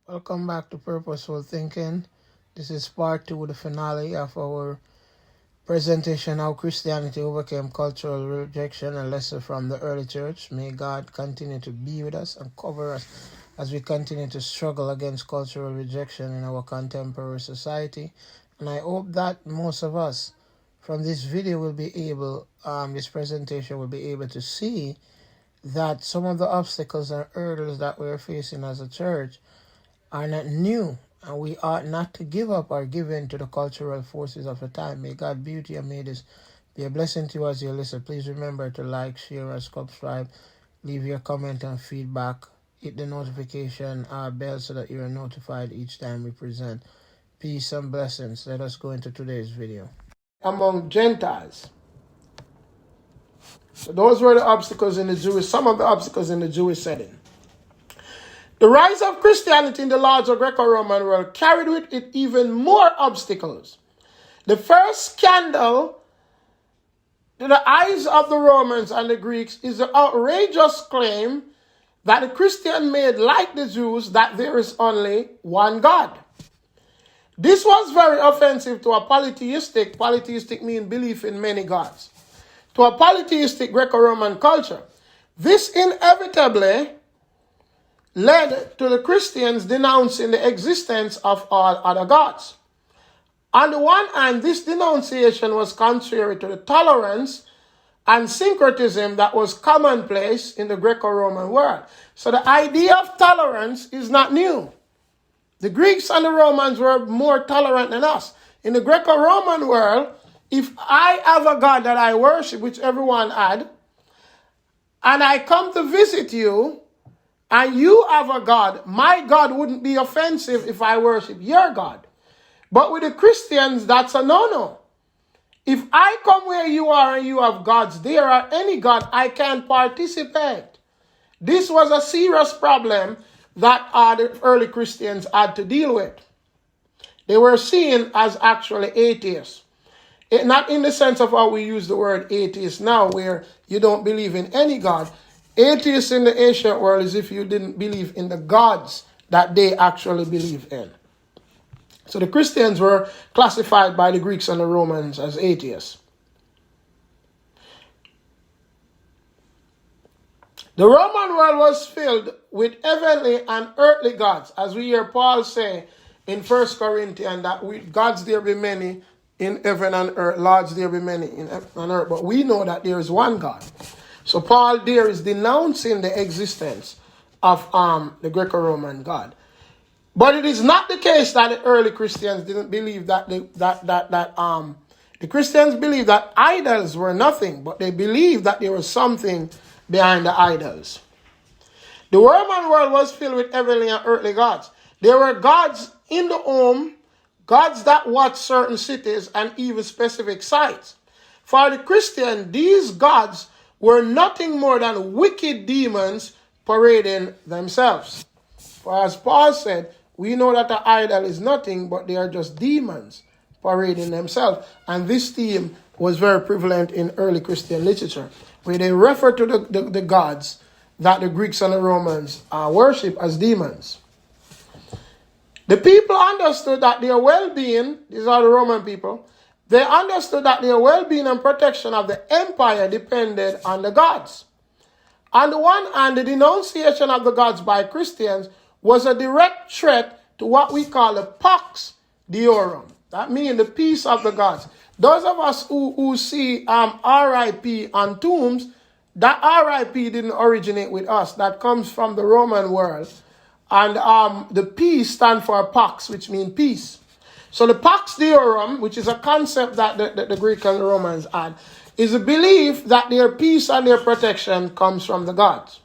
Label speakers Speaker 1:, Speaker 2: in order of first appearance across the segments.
Speaker 1: Welcome back to Purposeful Thinking. This is part 2, the finale of our presentation, How Christianity Overcame Cultural Rejection, a lesson from the early church. May God continue to be with us and cover us as we continue to struggle against cultural rejection in our contemporary society. And I hope that most of us from this video will be able, this presentation will be able to see that some of the obstacles and hurdles that we're facing as a church are not new, and we ought not to give up or give in to the cultural forces of the time. May God be with you and may this be a blessing to you as you listen. Please remember to like, share, and subscribe. Leave your comment and feedback. Hit the notification bell so that you are notified each time we present. Peace and blessings. Let us go into today's video. Among Gentiles. So those were the obstacles in the Jewish, some of the obstacles in the Jewish setting. The rise of Christianity in the larger Greco-Roman world carried with it even more obstacles. The first scandal to the eyes of the Romans and the Greeks is the outrageous claim that the Christian made, like the Jews, that there is only one God. This was very offensive to a polytheistic means belief in many gods, to a polytheistic Greco-Roman culture. This inevitably led to the Christians denouncing the existence of all other gods. On the one hand, this denunciation was contrary to the tolerance and syncretism that was commonplace in the Greco-Roman world. So the idea of tolerance is not new. The Greeks and the Romans were more tolerant than us. In the Greco-Roman world, if I have a God that I worship, which everyone had, and I come to visit you, and you have a God, my God wouldn't be offensive if I worship your God. But with the Christians, that's a no-no. If I come where you are and you have gods there or any God, I can't participate. This was a serious problem that the early Christians had to deal with. They were seen as actually atheists. Not in the sense of how we use the word atheist now, where you don't believe in any God. Atheists in the ancient world is if you didn't believe in the gods that they actually believe in. So the Christians were classified by the Greeks and the Romans as atheists. The Roman world was filled with heavenly and earthly gods, as we hear Paul say in 1 Corinthians, that gods there be many in heaven and earth, lords there be many in heaven and earth, but we know that there is one God. So Paul there is denouncing the existence of the Greco-Roman God. But it is not the case that the early Christians didn't believe that the Christians believed that idols were nothing, but they believed that there was something behind the idols. The Roman world was filled with heavenly and earthly gods. There were gods in the home, gods that watched certain cities and even specific sites. For the Christian, these gods were nothing more than wicked demons parading themselves. For as Paul said, we know that the idol is nothing, but they are just demons parading themselves. And this theme was very prevalent in early Christian literature, where they refer to the gods that the Greeks and the Romans worship as demons. The people understood that their well-being, these are the Roman people, they understood that their well-being and protection of the empire depended on the gods. On the one hand, the denunciation of the gods by Christians was a direct threat to what we call the Pax Deorum. That means the peace of the gods. Those of us who see RIP on tombs, that RIP didn't originate with us. That comes from the Roman world. And the peace stands for Pax, which means peace. So the Pax Deorum, which is a concept that the Greek and the Romans had, is a belief that their peace and their protection comes from the gods.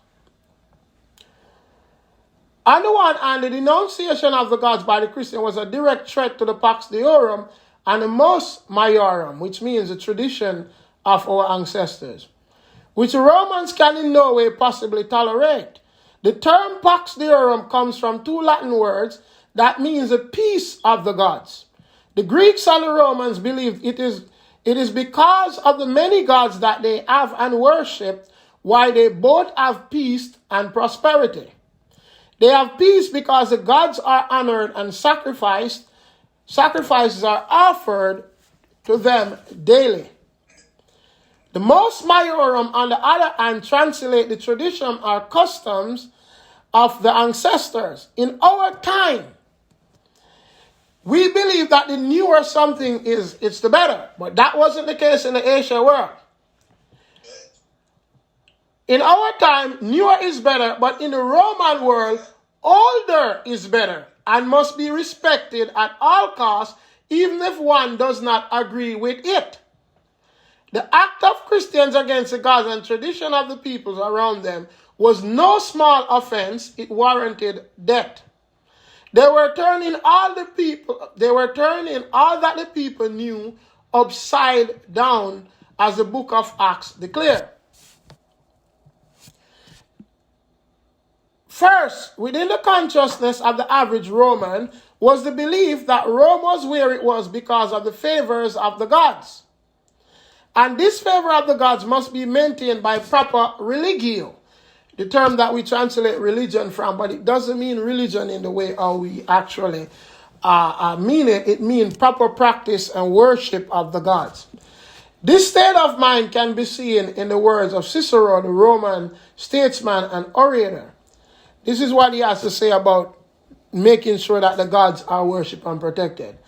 Speaker 1: On the one hand, the denunciation of the gods by the Christian was a direct threat to the Pax Deorum and the Mos Maiorum, which means the tradition of our ancestors, which the Romans can in no way possibly tolerate. The term Pax Deorum comes from two Latin words that means the peace of the gods. The Greeks and the Romans believed it is because of the many gods that they have and worship why they both have peace and prosperity. They have peace because the gods are honored and sacrifices are offered to them daily. The Mos Maiorum, on the other hand, translate the tradition or customs of the ancestors. In our time, we believe that the newer something it's the better, but that wasn't the case in the Asian world. In our time, newer is better, but in the Roman world, older is better and must be respected at all costs, even if one does not agree with it. The act of Christians against the gods and tradition of the peoples around them was no small offense. It warranted death. They were turning all that the people knew upside down, as the book of Acts declared. First, within the consciousness of the average Roman was the belief that Rome was where it was because of the favors of the gods. And this favor of the gods must be maintained by proper religio, the term that we translate religion from, but it doesn't mean religion in the way how we actually mean it. It means proper practice and worship of the gods. This state of mind can be seen in the words of Cicero, the Roman statesman and orator. This is what he has to say about making sure that the gods are worshipped and protected.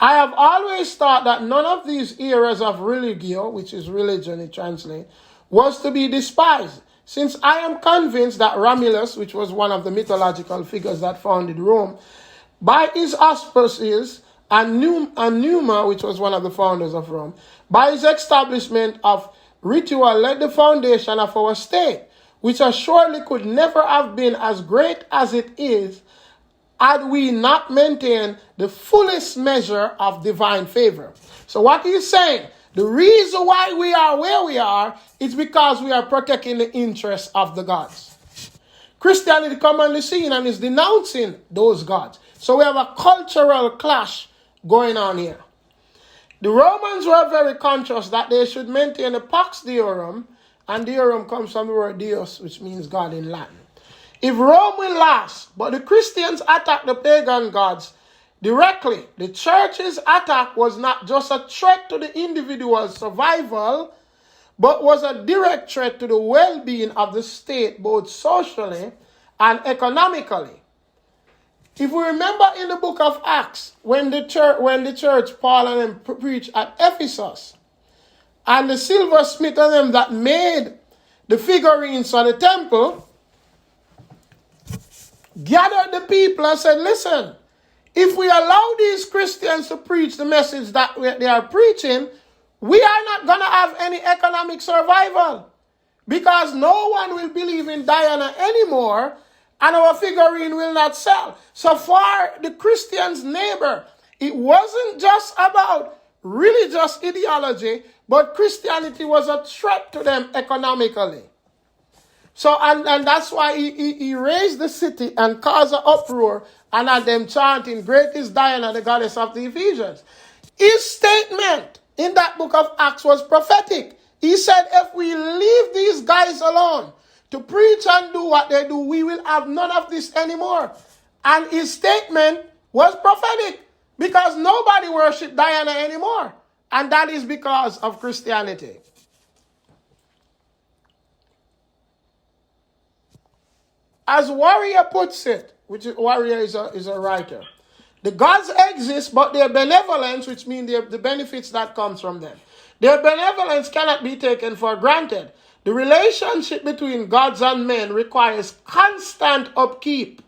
Speaker 1: I have always thought that none of these areas of religio, which is religion it translates, was to be despised, since I am convinced that Romulus, which was one of the mythological figures that founded Rome, by his auspices, and Numa, which was one of the founders of Rome, by his establishment of ritual, led the foundation of our state, which assuredly could never have been as great as it is had we not maintained the fullest measure of divine favor. So what he's saying, the reason why we are where we are is because we are protecting the interests of the gods. Christianity come on the scene and is denouncing those gods. So we have a cultural clash going on here. The Romans were very conscious that they should maintain the Pax Deorum, and Deorum comes from the word Deus, which means God in Latin. If Rome will last, but the Christians attack the pagan gods directly, the church's attack was not just a threat to the individual's survival, but was a direct threat to the well-being of the state, both socially and economically. If we remember in the book of Acts, when the church Paul and them preached at Ephesus, and the silversmith and them that made the figurines for the temple gathered the people and said, listen, if we allow these Christians to preach the message that they are preaching, we are not going to have any economic survival, because no one will believe in Diana anymore, and our figurine will not sell. So for the Christian's neighbor, it wasn't just about religious ideology, but Christianity was a threat to them economically. So, and that's why he raised the city and caused an uproar, and had them chanting, "Great is Diana, the goddess of the Ephesians." His statement in that book of Acts was prophetic. He said, if we leave these guys alone to preach and do what they do, we will have none of this anymore. And his statement was prophetic, because nobody worshiped Diana anymore. And that is because of Christianity. As Warrior puts it, which Warrior is a writer, the gods exist, but their benevolence, which means the benefits that comes from them, their benevolence cannot be taken for granted. The relationship between gods and men requires constant upkeep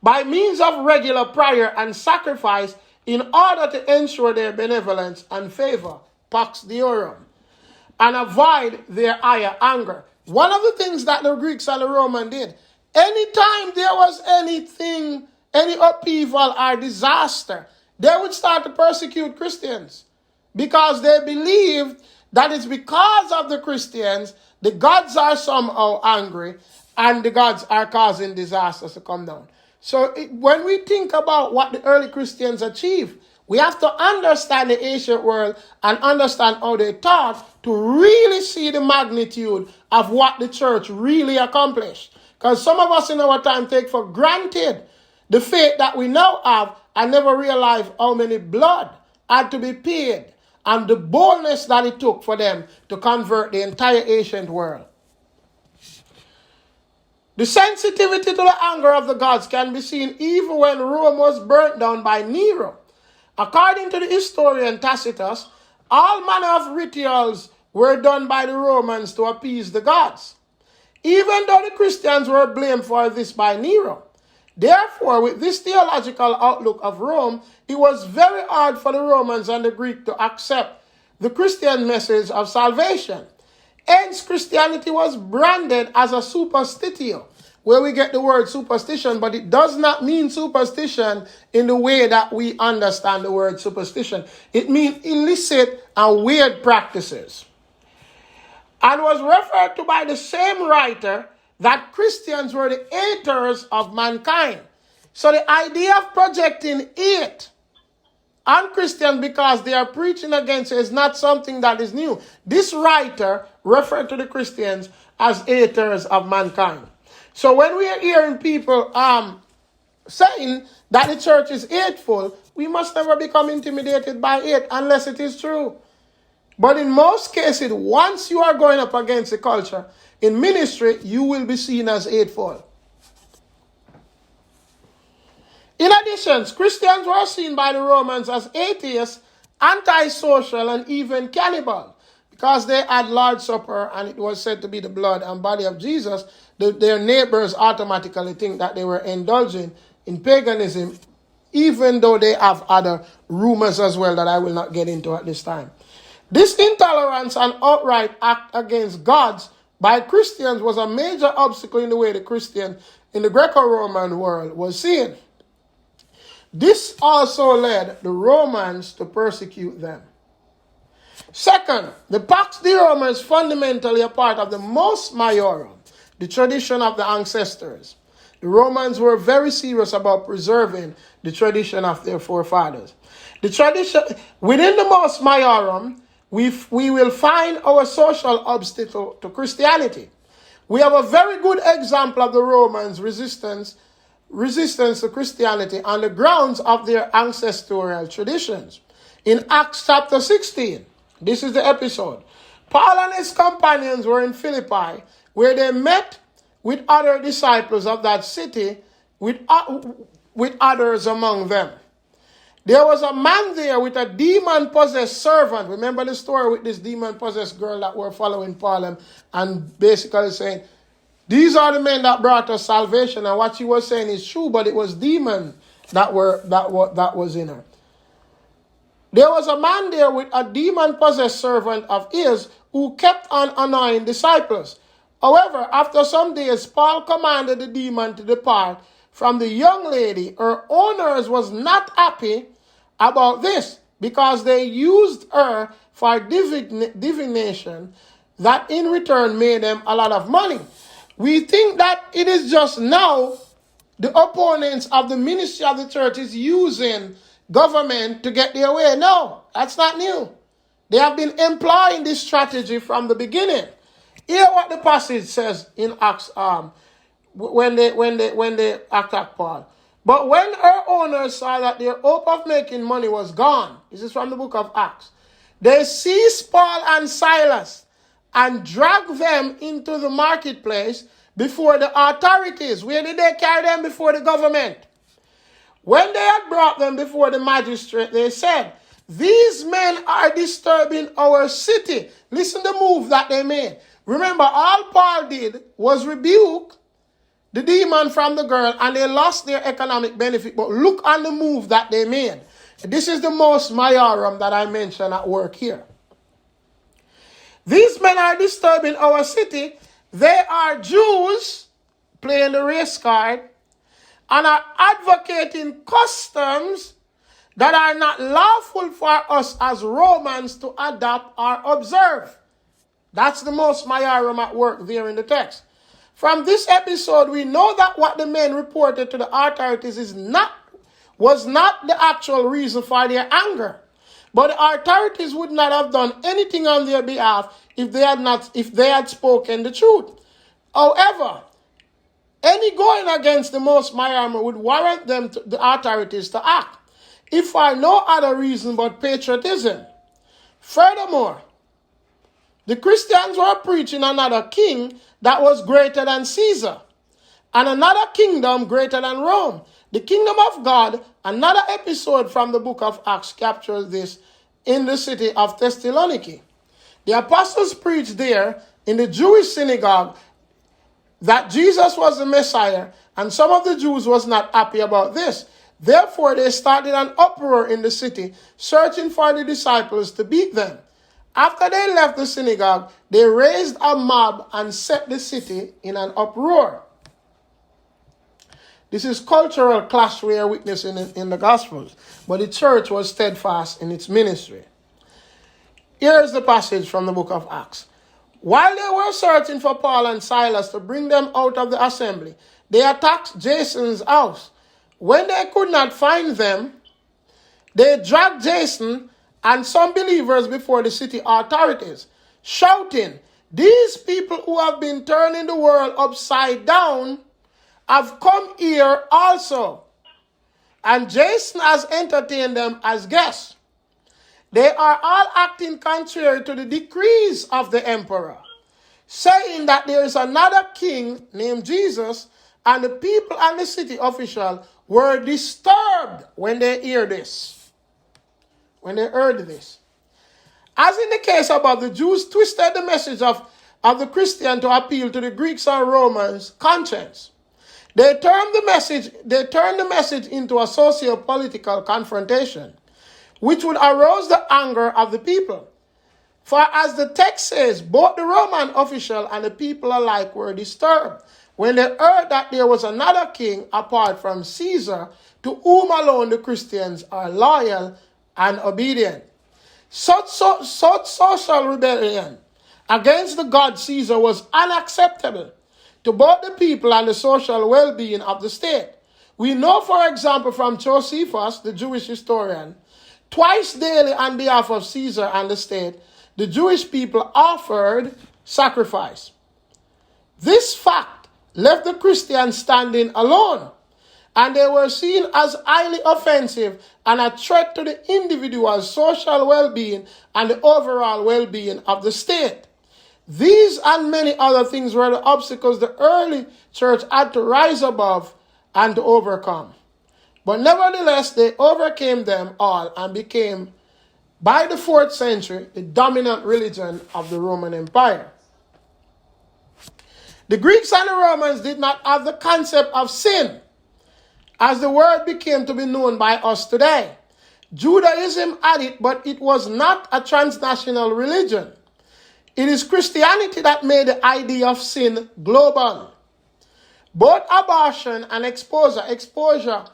Speaker 1: by means of regular prayer and sacrifice in order to ensure their benevolence and favor, Pax Deorum, and avoid their higher anger. One of the things that the Greeks and the Romans did, anytime there was anything, any upheaval or disaster, they would start to persecute Christians, because they believed that it's because of the Christians the gods are somehow angry and the gods are causing disasters to come down. So when we think about what the early Christians achieved, we have to understand the ancient world and understand how they taught to really see the magnitude of what the church really accomplished. Because some of us in our time take for granted the faith that we now have and never realize how many blood had to be paid and the boldness that it took for them to convert the entire ancient world. The sensitivity to the anger of the gods can be seen even when Rome was burnt down by Nero. According to the historian Tacitus, all manner of rituals were done by the Romans to appease the gods, even though the Christians were blamed for this by Nero. Therefore, with this theological outlook of Rome, it was very hard for the Romans and the Greeks to accept the Christian message of salvation. Hence, Christianity was branded as a superstitio, where we get the word superstition, but it does not mean superstition in the way that we understand the word superstition. It means illicit and weird practices. And was referred to by the same writer that Christians were the haters of mankind. So the idea of projecting hate on Christians because they are preaching against it is not something that is new. This writer referred to the Christians as haters of mankind. So when we are hearing people saying that the church is hateful, we must never become intimidated by it unless it is true. But in most cases, once you are going up against the culture, in ministry, you will be seen as hateful. In addition, Christians were seen by the Romans as atheists, antisocial, and even cannibal. Because they had Lord's Supper and it was said to be the blood and body of Jesus, their neighbors automatically think that they were indulging in paganism, even though they have other rumors as well that I will not get into at this time. This intolerance and outright act against gods by Christians was a major obstacle in the way the Christian in the Greco-Roman world was seen. This also led the Romans to persecute them. Second, the Pax de Roma is fundamentally a part of the Mos Maiorum, the tradition of the ancestors. The Romans were very serious about preserving the tradition of their forefathers. The tradition within the Mos Maiorum, we will find our social obstacle to Christianity. We have a very good example of the Romans' resistance to Christianity on the grounds of their ancestral traditions. In Acts chapter 16, this is the episode. Paul and his companions were in Philippi, where they met with other disciples of that city, with others among them. There was a man there with a demon-possessed servant. Remember the story with this demon-possessed girl that were following Paul and basically saying, these are the men that brought us salvation. And what she was saying is true, but it was demon that was in her. There was a man there with a demon-possessed servant of his who kept on annoying disciples. However, after some days, Paul commanded the demon to depart from the young lady. Her owners was not happy about this because they used her for divination that in return made them a lot of money. We think that it is just now the opponents of the ministry of the church is using government to get their way. No, that's not new. They have been employing this strategy from the beginning. Hear what the passage says in Acts when they attacked Paul. But when her owners saw that their hope of making money was gone, this is from the book of Acts, they seized Paul and Silas and dragged them into the marketplace before the authorities. Where did they carry them? Before the government. When they had brought them before the magistrate, they said, these men are disturbing our city. Listen to the move that they made. Remember, all Paul did was rebuke the demon from the girl, and they lost their economic benefit. But look on the move that they made. This is the Mos Maiorum that I mentioned at work here. These men are disturbing our city. They are Jews playing the race card and are advocating customs that are not lawful for us as Romans to adopt or observe. That's the Mos Maiorum at work there in the text. From this episode, we know that what the men reported to the authorities was not the actual reason for their anger. But the authorities would not have done anything on their behalf if they had spoken the truth. However, Any going against the Most High would warrant them, the authorities, to act, if for no other reason but patriotism. Furthermore, the Christians were preaching another king that was greater than Caesar, and another kingdom greater than Rome. The kingdom of God, another episode from the book of Acts captures this in the city of Thessaloniki. The apostles preached there in the Jewish synagogue that Jesus was the Messiah, and some of the Jews was not happy about this. Therefore, they started an uproar in the city, searching for the disciples to beat them. After they left the synagogue, they raised a mob and set the city in an uproar. This is cultural clash we are witnessing in the Gospels, but the church was steadfast in its ministry. Here is the passage from the book of Acts. While they were searching for Paul and Silas to bring them out of the assembly, they attacked Jason's house. When they could not find them, they dragged Jason and some believers before the city authorities, shouting, "These people who have been turning the world upside down have come here also, and Jason has entertained them as guests. They are all acting contrary to the decrees of the emperor, saying that there is another king named Jesus, and the people and the city official were disturbed when they heard this. As in the case above, the Jews twisted the message of the Christian to appeal to the Greeks and Romans' conscience. They turned the message into a socio-political confrontation, which would arouse the anger of the people. For as the text says, both the Roman official and the people alike were disturbed when they heard that there was another king apart from Caesar, to whom alone the Christians are loyal and obedient. Such social rebellion against the god Caesar was unacceptable to both the people and the social well-being of the state. We know, for example, from Josephus, the Jewish historian, twice daily on behalf of Caesar and the state, the Jewish people offered sacrifice. This fact left the Christians standing alone, and they were seen as highly offensive and a threat to the individual's social well-being and the overall well-being of the state. These and many other things were the obstacles the early church had to rise above and to overcome. But nevertheless, they overcame them all and became, by the 4th century, the dominant religion of the Roman Empire. The Greeks and the Romans did not have the concept of sin, as the word became to be known by us today. Judaism had it, but it was not a transnational religion. It is Christianity that made the idea of sin global. Both abortion and exposure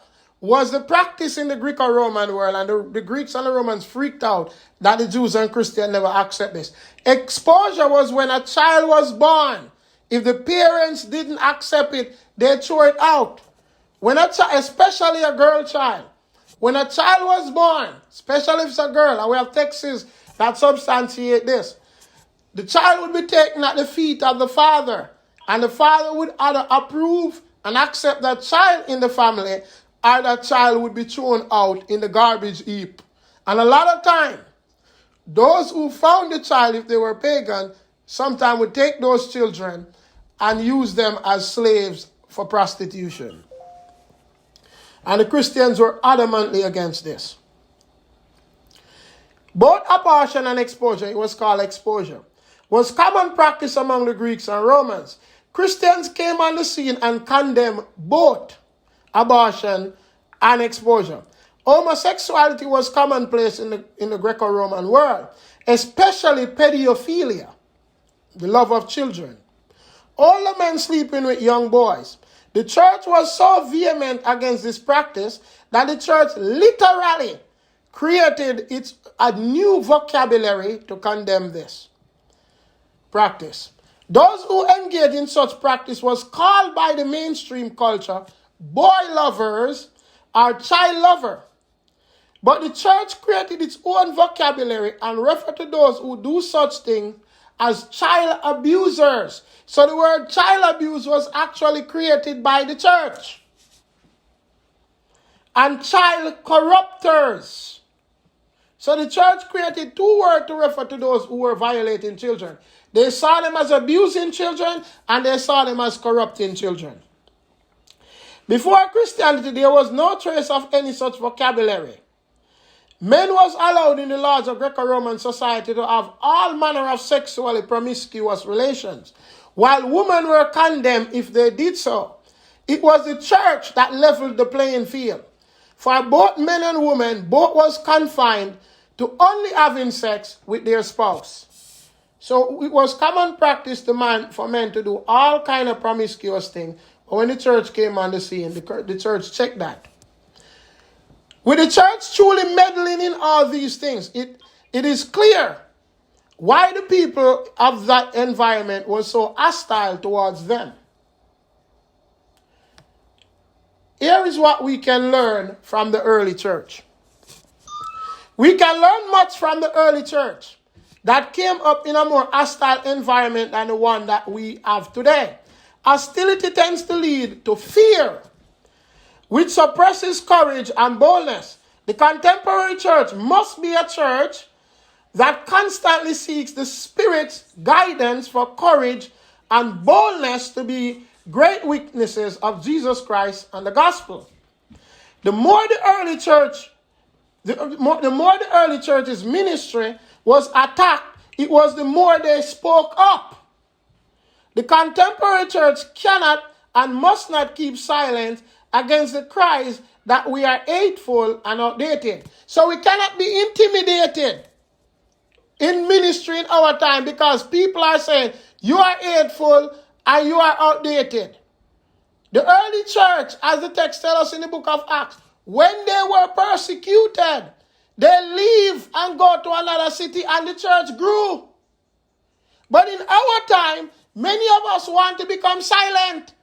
Speaker 1: was the practice in the Greco-Roman world, and the Greeks and the Romans freaked out that the Jews and Christians never accept this. Exposure was when a child was born. If the parents didn't accept it, they throw it out. When a child, especially a girl child, when a child was born, especially if it's a girl, and we have texts that substantiate this, the child would be taken at the feet of the father, and the father would either approve and accept that child in the family, or that child would be thrown out in the garbage heap. And a lot of time, those who found the child, if they were pagan, sometimes would take those children and use them as slaves for prostitution. And the Christians were adamantly against this. Both abortion and exposure, it was called exposure, was common practice among the Greeks and Romans. Christians came on the scene and condemned both abortion and exposure. Homosexuality was commonplace in the Greco-Roman world, especially pedophilia, the love of children. Older men sleeping with young boys. The church was so vehement against this practice that the church literally created a new vocabulary to condemn this practice. Those who engaged in such practice was called by the mainstream culture boy lovers or child lover. But the church created its own vocabulary and referred to those who do such things as child abusers. So the word child abuse was actually created by the church. And child corrupters. So the church created two words to refer to those who were violating children. They saw them as abusing children, and they saw them as corrupting children. Before Christianity, there was no trace of any such vocabulary. Men was allowed in the laws of Greco-Roman society to have all manner of sexually promiscuous relations, while women were condemned if they did so. It was the church that leveled the playing field. For both men and women, both was confined to only having sex with their spouse. So it was common practice for men to do all kind of promiscuous things. But when the church came on the scene, the church checked that. With the church truly meddling in all these things, it is clear why the people of that environment were so hostile towards them. Here is what we can learn from the early church. We can learn much from the early church that came up in a more hostile environment than the one that we have today. Hostility tends to lead to fear, which suppresses courage and boldness. The contemporary church must be a church that constantly seeks the Spirit's guidance for courage and boldness to be great witnesses of Jesus Christ and the gospel. The more the early church's ministry was attacked, it was the more they spoke up. The contemporary church cannot and must not keep silent against the cries that we are hateful and outdated. So we cannot be intimidated in ministry in our time because people are saying, you are hateful and you are outdated. The early church, as the text tells us in the book of Acts, when they were persecuted, they leave and go to another city and the church grew. But in our time, many of us want to become silent.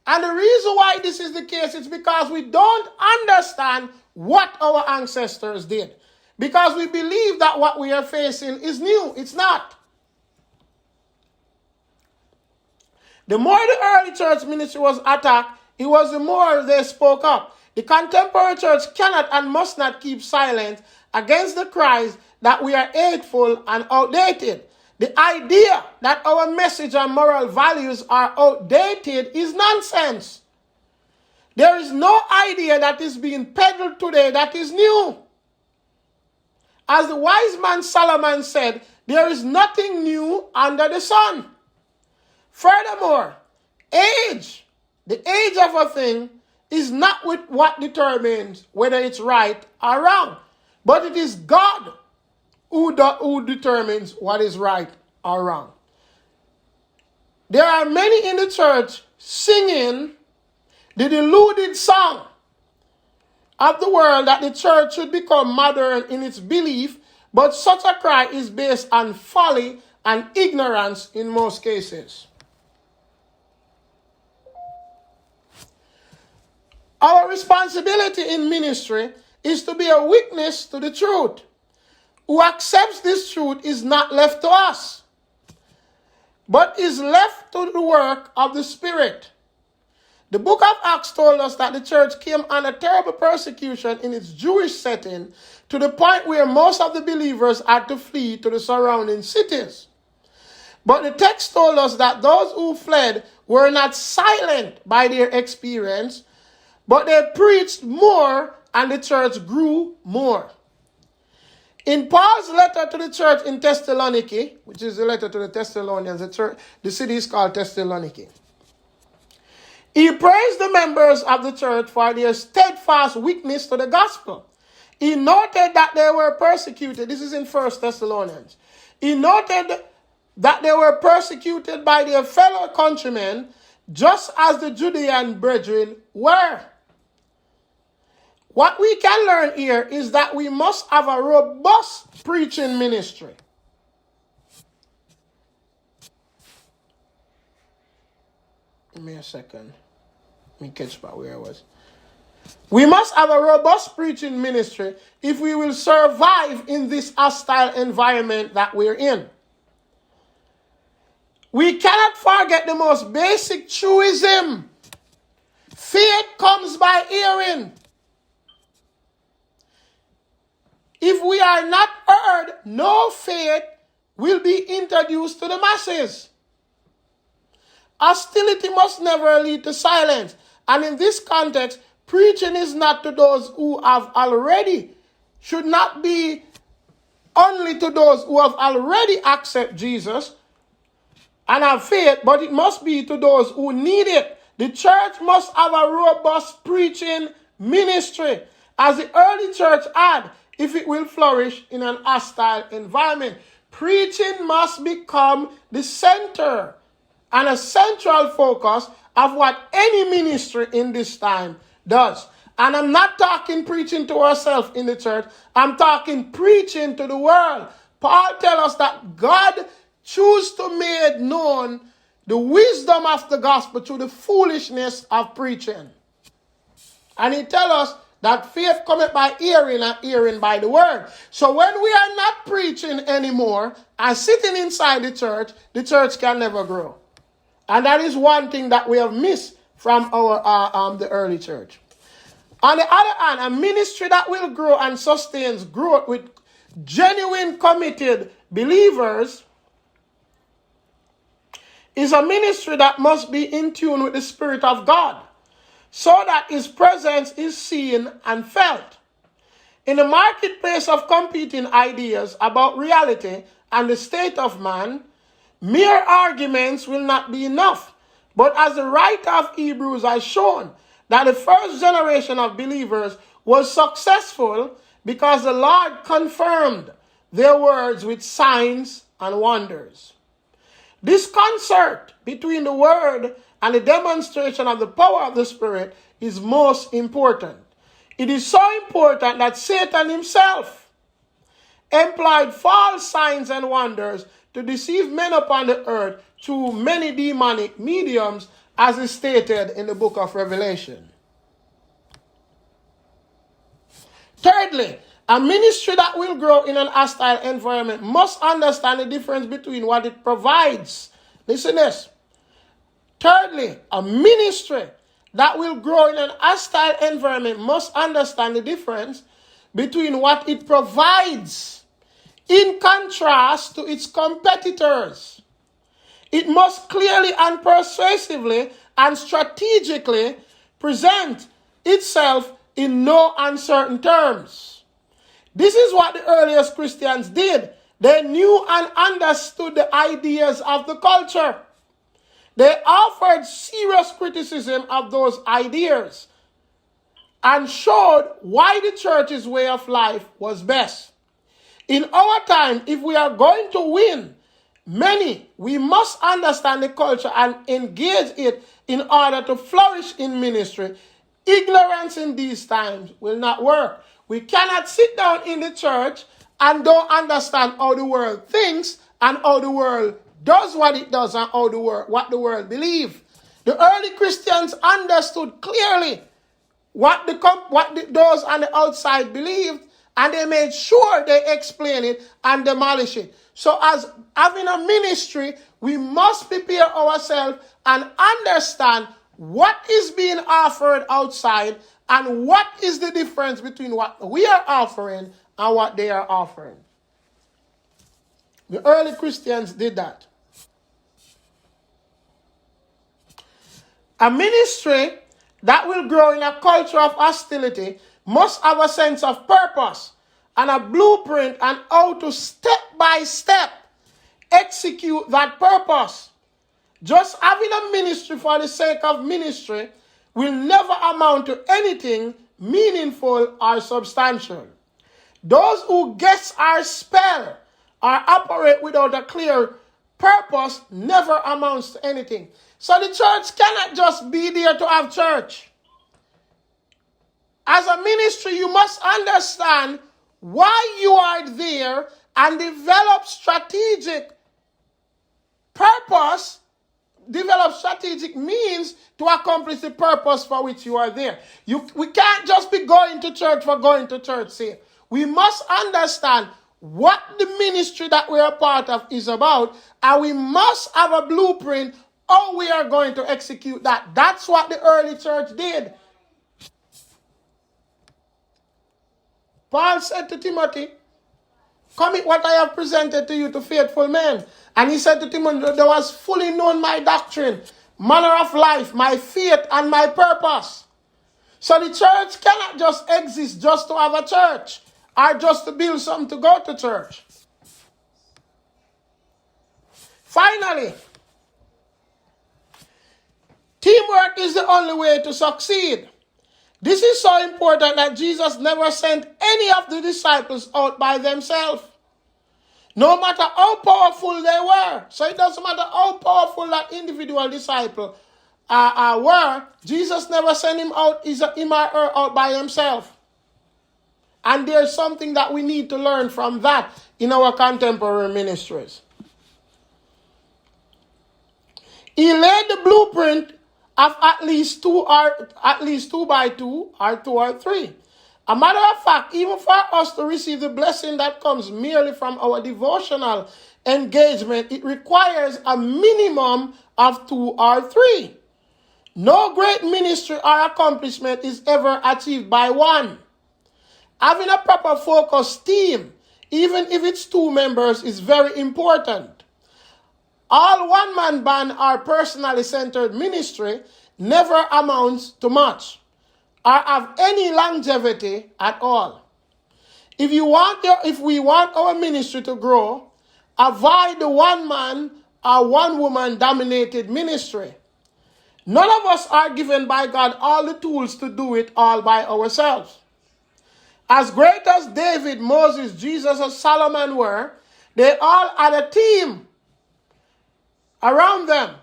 Speaker 1: And the reason why this is the case is because we don't understand what our ancestors did. Because we believe that what we are facing is new. It's not. The more the early church ministry was attacked, it was the more they spoke up. The contemporary church cannot and must not keep silent against the cries that we are hateful and outdated. The idea that our message and moral values are outdated is nonsense. There is no idea that is being peddled today that is new. As the wise man Solomon said, there is nothing new under the sun. Furthermore, age, the age of a thing, is not with what determines whether it's right or wrong, but it is God who determines what is right or wrong. There are many in the church singing the deluded song of the world that the church should become modern in its belief, but such a cry is based on folly and ignorance in most cases. Our responsibility in ministry is to be a witness to the truth. Who accepts this truth is not left to us, but is left to the work of the Spirit. The book of Acts told us that the church came under terrible persecution in its Jewish setting to the point where most of the believers had to flee to the surrounding cities. But the text told us that those who fled were not silent by their experience, but they preached more and the church grew more. In Paul's letter to the church in Thessaloniki, which is the letter to the Thessalonians, the city is called Thessaloniki, he praised the members of the church for their steadfast witness to the gospel. He noted that they were persecuted. This is in 1 Thessalonians. He noted that they were persecuted by their fellow countrymen, just as the Judean brethren were. What we can learn here is that we must have a robust preaching ministry. Give me a second. Let me catch back where I was. We must have a robust preaching ministry if we will survive in this hostile environment that we're in. We cannot forget the most basic truism. Faith comes by hearing. If we are not heard, no faith will be introduced to the masses. Hostility must never lead to silence. And in this context, preaching is not to those who have already, should not be only to those who have already accepted Jesus and have faith, but it must be to those who need it. The church must have a robust preaching ministry, as the early church had, if it will flourish in an hostile environment. Preaching must become the center and a central focus of what any ministry in this time does. And I'm not talking preaching to ourselves in the church. I'm talking preaching to the world. Paul tells us that God chose to make known the wisdom of the gospel through the foolishness of preaching. And he tells us that faith cometh by hearing, and hearing by the word. So when we are not preaching anymore and sitting inside the church can never grow. And that is one thing that we have missed from our the early church. On the other hand, a ministry that will grow and sustains growth with genuine committed believers is a ministry that must be in tune with the Spirit of God, so that his presence is seen and felt. In the marketplace of competing ideas about reality and the state of man, mere arguments will not be enough. But as the writer of Hebrews has shown, that the first generation of believers was successful because the Lord confirmed their words with signs and wonders. This concert between the word and the demonstration of the power of the Spirit is most important. It is so important that Satan himself employed false signs and wonders to deceive men upon the earth through many demonic mediums, as is stated in the book of Revelation. Thirdly, a ministry that will grow in an hostile environment must understand the difference between what it provides. Listen to this. Thirdly, a ministry that will grow in an hostile environment must understand the difference between what it provides in contrast to its competitors. It must clearly and persuasively and strategically present itself in no uncertain terms. This is what the earliest Christians did. They knew and understood the ideas of the culture. They offered serious criticism of those ideas and showed why the church's way of life was best. In our time, if we are going to win many, we must understand the culture and engage it in order to flourish in ministry. Ignorance in these times will not work. We cannot sit down in the church and don't understand how the world thinks and how the world does what it does and how what the world believes. The early Christians understood clearly what those on the outside believed, and they made sure they explain it and demolish it. So as having a ministry, we must prepare ourselves and understand what is being offered outside and what is the difference between what we are offering and what they are offering. The early Christians did that. A ministry that will grow in a culture of hostility must have a sense of purpose and a blueprint on how to step by step execute that purpose. Just having a ministry for the sake of ministry will never amount to anything meaningful or substantial. Those who guess or spell or operate without a clear purpose never amounts to anything. So the church cannot just be there to have church. As a ministry, you must understand why you are there and develop strategic purpose, develop strategic means to accomplish the purpose for which you are there. We can't just be going to church for going to church sake. We must understand what the ministry that we're a part of is about, and we must have a blueprint how we are going to execute that. That's what the early church did. Paul said to Timothy, commit what I have presented to you to faithful men. And he said to Timothy, there was fully known my doctrine, manner of life, my faith, and my purpose. So the church cannot just exist just to have a church or just to build something to go to church. Finally, teamwork is the only way to succeed. This is so important that Jesus never sent any of the disciples out by themselves, no matter how powerful they were. So it doesn't matter how powerful that individual disciple were. Jesus never sent him or her out by himself. And there's something that we need to learn from that in our contemporary ministries. He laid the blueprint of at least two by two or two or three. A matter of fact, even for us to receive the blessing that comes merely from our devotional engagement, it requires a minimum of two or three. No great ministry or accomplishment is ever achieved by one. Having a proper focused team, even if it's two members, is very important. All one-man band or personally centered ministry never amounts to much or have any longevity at all. If we want our ministry to grow, avoid the one-man or one-woman dominated ministry. None of us are given by God all the tools to do it all by ourselves. As great as David, Moses, Jesus, and Solomon were, they all had a team around them.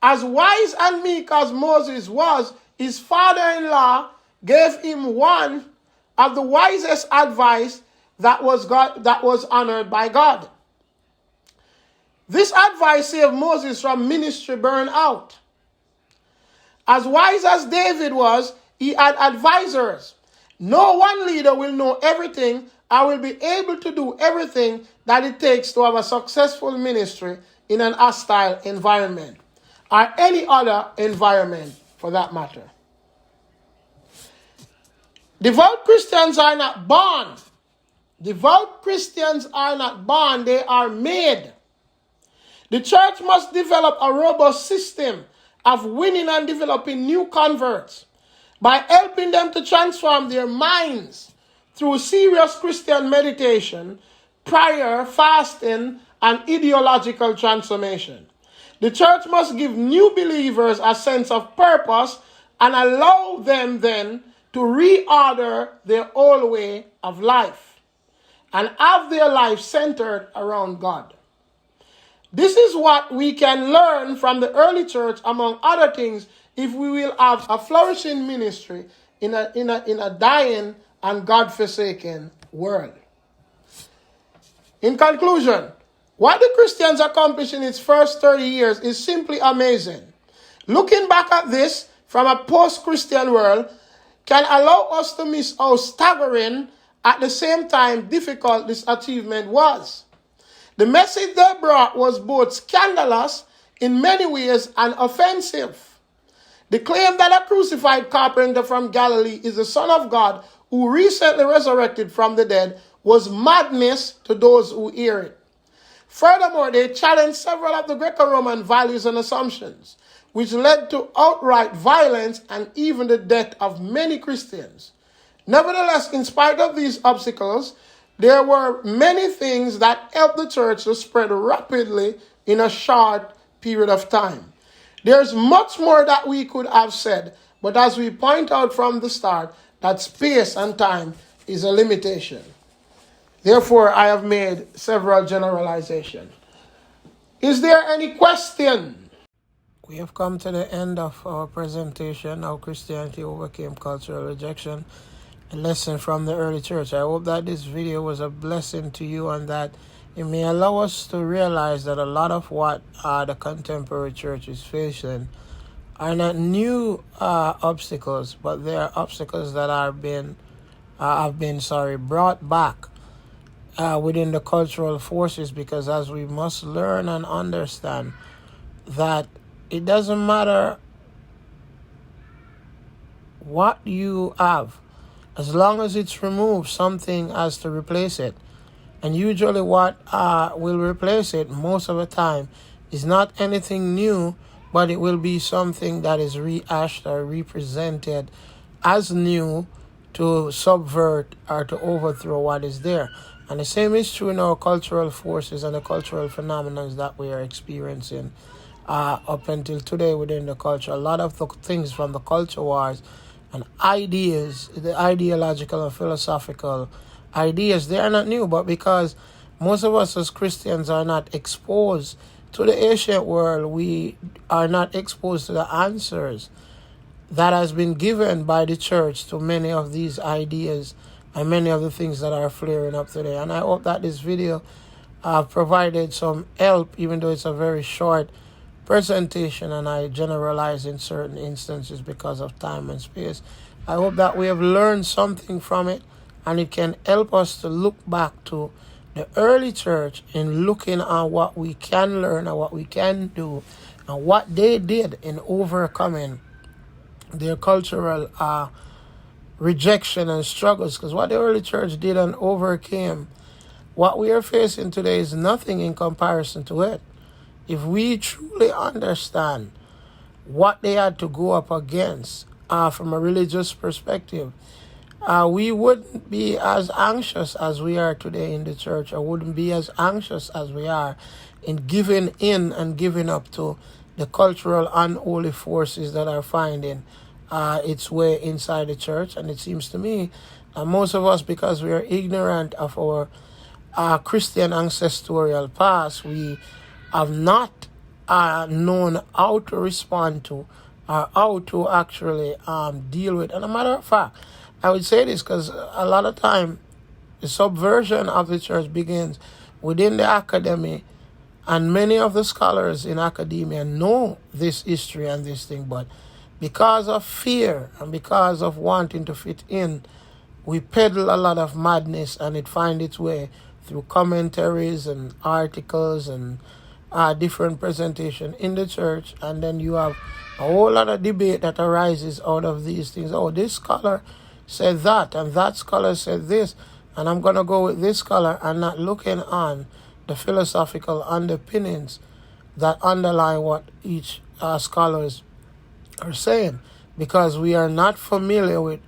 Speaker 1: As wise and meek as Moses was, his father-in-law gave him one of the wisest advice that was honored by God. This advice saved Moses from ministry burnout. As wise as David was, he had advisors. No one leader will know everything and will be able to do everything that it takes to have a successful ministry in an hostile environment, or any other environment for that matter. Devout Christians are not born. Devout Christians are not born, they are made. The church must develop a robust system of winning and developing new converts by helping them to transform their minds through serious Christian meditation, prayer, fasting, and ideological transformation. The church must give new believers a sense of purpose and allow them then to reorder their whole way of life and have their life centered around God. This is what we can learn from the early church, among other things, if we will have a flourishing ministry in a dying and God-forsaken world. In conclusion, what the Christians accomplished in its first 30 years is simply amazing. Looking back at this from a post-Christian world can allow us to miss how staggering, at the same time difficult, this achievement was. The message they brought was both scandalous in many ways and offensive. The claim that a crucified carpenter from Galilee is the Son of God who recently resurrected from the dead was madness to those who hear it. Furthermore, they challenged several of the Greco-Roman values and assumptions, which led to outright violence and even the death of many Christians. Nevertheless, in spite of these obstacles, there were many things that helped the church to spread rapidly in a short period of time. There's much more that we could have said, but as we point out from the start, that space and time is a limitation. Therefore, I have made several generalizations. Is there any question? We have come to the end of our presentation, How Christianity Overcame Cultural Rejection, a lesson from the early church. I hope that this video was a blessing to you and that it may allow us to realize that a lot of what the contemporary church is facing are not new obstacles, but they are obstacles that have been brought back within the cultural forces, because as we must learn and understand that it doesn't matter what you have, as long as it's removed, something has to replace it. And usually what will replace it most of the time is not anything new, but it will be something that is rehashed or represented as new to subvert or to overthrow what is there. And the same is true in our cultural forces and the cultural phenomena that we are experiencing up until today within the culture. A lot of the things from the culture wars and ideas, the ideological and philosophical ideas, they are not new, but because most of us as Christians are not exposed to the ancient world, we are not exposed to the answers that has been given by the church to many of these ideas and many of the things that are flaring up today. And I hope that this video provided some help, even though it's a very short presentation and I generalize in certain instances because of time and space. I hope that we have learned something from it, and it can help us to look back to the early church in looking at what we can learn and what we can do and what they did in overcoming their cultural rejection and struggles. Because what the early church did and overcame, what we are facing today is nothing in comparison to it. If we truly understand what they had to go up against from a religious perspective, we wouldn't be as anxious as we are today in the church, or wouldn't be as anxious as we are in giving in and giving up to the cultural unholy forces that are finding its way inside the church. And it seems to me that most of us, because we are ignorant of our Christian ancestral past, we have not known how to respond to or how to actually deal with. And a matter of fact, I would say this because a lot of time the subversion of the church begins within the academy, and many of the scholars in academia know this history and this thing, but because of fear and because of wanting to fit in, we peddle a lot of madness, and it finds its way through commentaries and articles and different presentation in the church. And then you have a whole lot of debate that arises out of these things. Oh, this scholar said that, and that scholar said this, and I'm going to go with this scholar, and not looking on the philosophical underpinnings that underlie what each scholars are saying, because we are not familiar with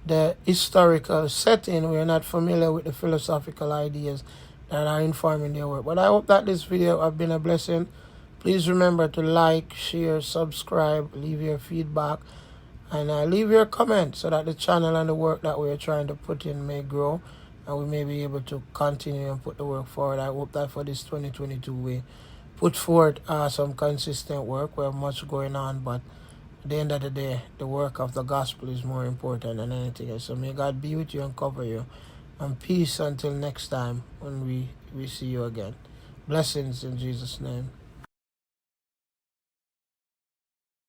Speaker 1: the historical setting, we are not familiar with the philosophical ideas that are informing their work. But I hope that this video has been a blessing. Please remember to like, share, subscribe, leave your feedback, and leave your comment so that the channel and the work that we are trying to put in may grow, and we may be able to continue and put the work forward. I hope that for this 2022 we put forward some consistent work. We have much going on, but at the end of the day, the work of the gospel is more important than anything else. So may God be with you and cover you. And peace until next time when we see you again. Blessings in Jesus' name.